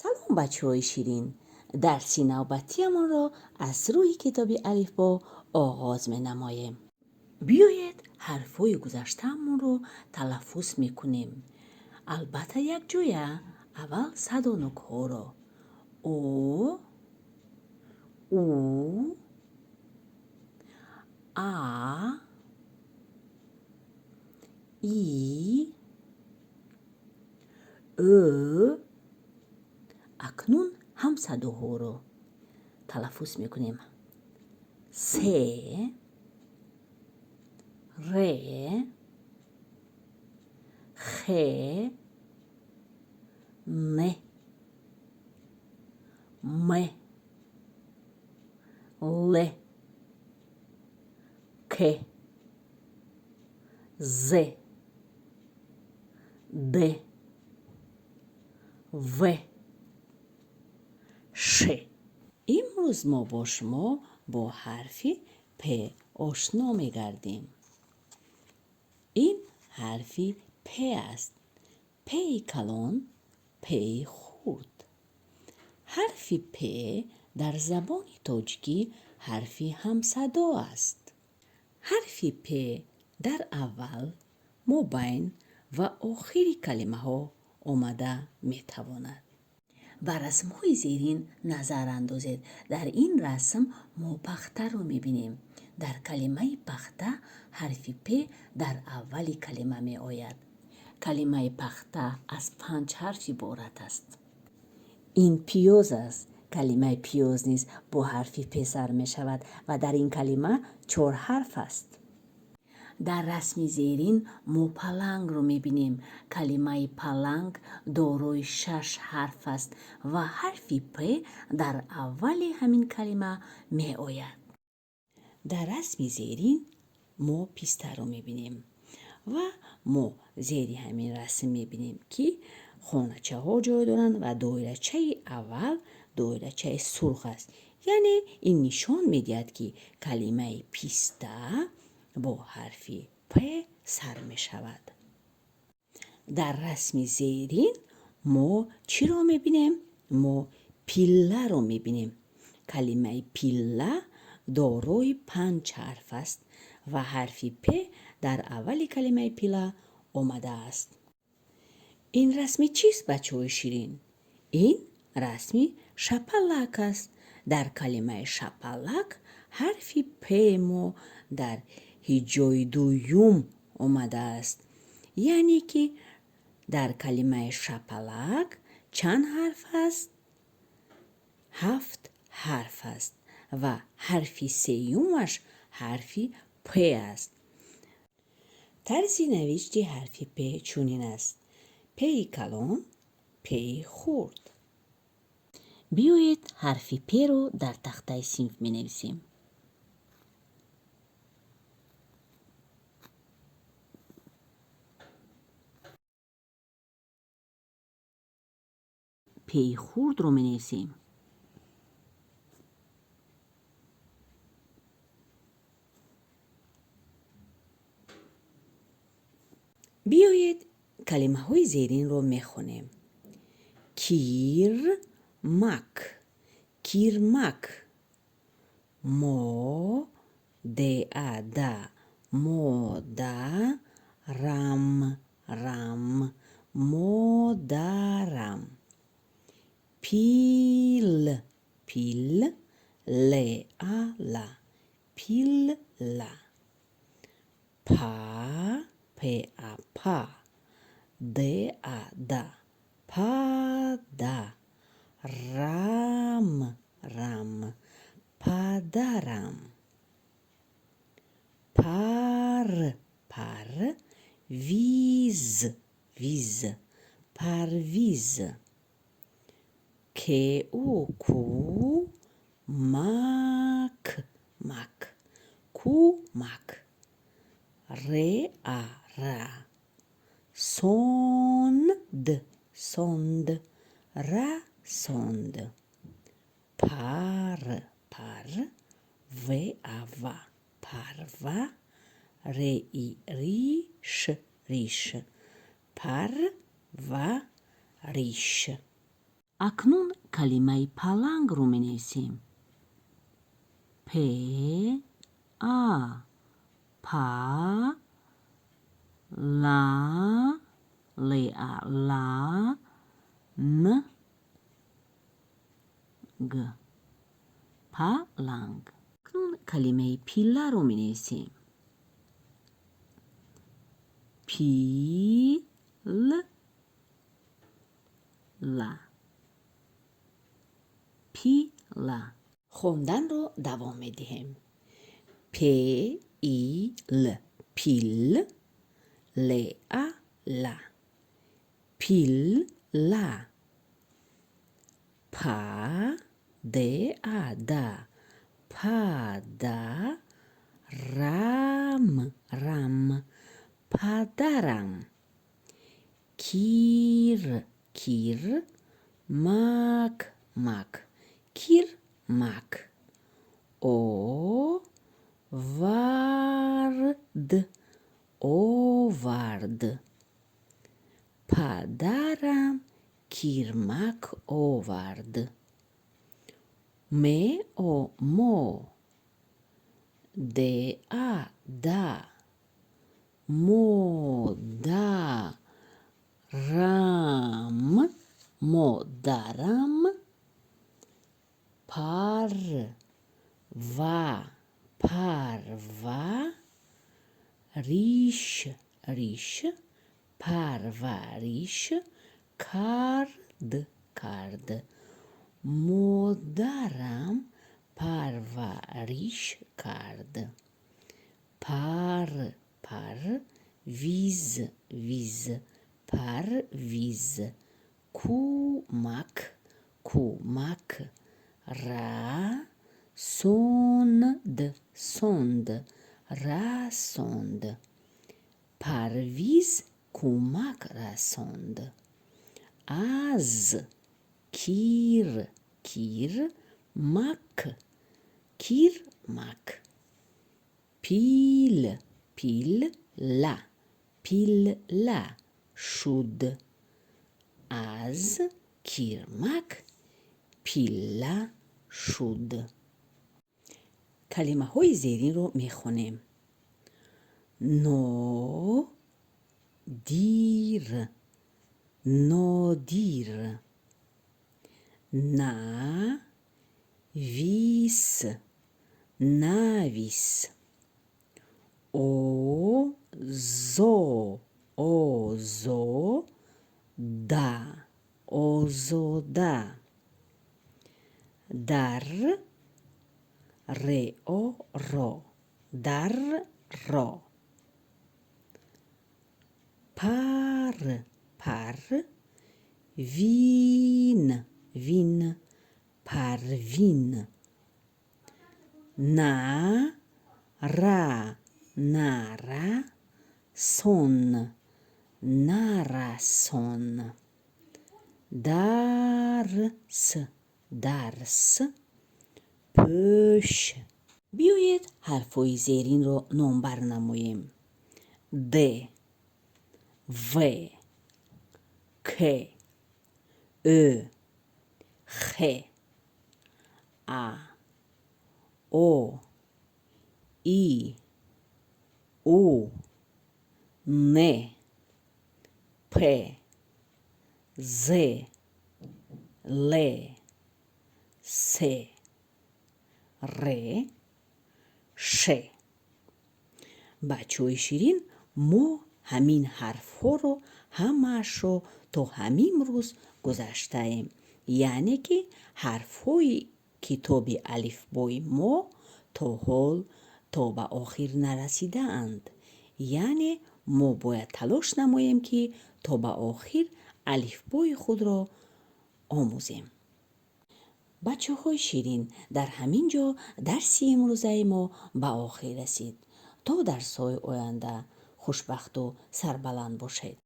سلام بچه‌های شیرین. درس نوبتیمان را از روی کتاب الفبا آغاز می‌نماییم. بیایید حرف‌های گذشته‌مون رو تلفظ می‌کنیم. البته یک جویه. اول صد و نک‌ها را او، آ، ای، او. اکنون هم صداها رو تلفظ می‌کنیم. سه، ر، خ، ن، م، ل، ک، ز، د، و، ش. امروز ما با شما با حرف پ آشنا می‌گردیم. این حرفی پ است. پ کلان، پ خرد. حرف پ در زبان تاجیکی حرفی همصدا است. حرف پ در اول، مابین و آخر کلمه ها آمده می تواند. بر رسم‌های زیرین نظر اندازید. در این رسم ما پخته رو می‌بینیم. در کلمه پخته حرف پ در اول کلمه می آید. کلمه پخته از 5 حرف عبارت است. این پیاز است. کلمه پیاز نیز با حرف پ سر می شود و در این کلمه 4 حرف است. در رسم زیرین ما پلنگ رو میبینیم. کلمه پلنگ دارای 6 حرف است و حرف پ در اول همین کلمه می آید. در رسم زیرین ما پیسته رو میبینیم و ما زیر همین رسم میبینیم که خانچه ها جای دارند و دایرچه اول دایرچه سرخ است. یعنی این نشان میدهد که کلمه پیسته با حرف پ سر می شود. در رسم زیرین ما چی رو می بینیم؟ ما پیله رو می بینیم. کلمه پیله دارای 5 حرف است و حرف پ در اول کلمه پیله آمده است. این رسم چیست بچه‌های شیرین؟ این رسم شپلک است. در کلمه شپلک حرف پ ما در هجای دوم آمده است. یعنی که در کلمه شپلک چند حرف است؟ 7 حرف است و حرف سیومش حرف پ است. طرز نوشت حرف پ چنین است: پ کلان، پ خرد. بیایید حرف پ رو در تخته صنف می نویسیم. پ خرد رو می نویسیم. بیایید کلمه های زیرین رو می خونیم. کیرمک، کیرمک. مادر، مادرم، رم، مادرم. پیل، پیل، لا، پیل، پا، پا، دا، پادا. رم، پدرم. پر، ویز، پرویز. کو، مک، کومک. را، سوند، رساند. پر، و، پرو. ریش، پروریش. اکنون کلمه پلنگ رو می نویسیم. پ آ پا لا لا لا ن گ پلنگ. اکنون کلمه پیله رو می نویسیم. پیل لا پیلا. خوندن رو دوام میدیم. پ ای ل پیل ل ا لا پیل لا پا د ا دا پادا رام رم پدرم کیر کیر مک مک کیر مک او وارد آورد پدرم کیرمک آورد م او مو د ا دا مادرم مادرم پر و ریش ریش پرورش کرد مادرم پرورش کرد پر ویز پرویز کمک رساند پرویز کمک رساند از کیر مک پیل لا شد از کیرمک پیله شد. کلمه های زیرین رو میخونیم. نادیر نویس آزاده در را پر وین پروین نرسان درس پوش. بیایید حرفای زیرین رو نمبر نماییم. د و ک او خ ا او ای او ن پ ز ل س ر ش. بچه‌های شیرین، ما همین حرف ها رو همش رو تا همین روز گذشته ایم. یعنی که حرف های کتاب الفبای ما تا حال تا به آخر نرسیده اند. یعنی ما باید تلاش نماییم که تا به آخر الفبای خود را آموزیم. بچه های شیرین، در همین جا درسی امروزه ما به آخر رسید. تا درس‌های آینده خوشبخت و سربلند باشید.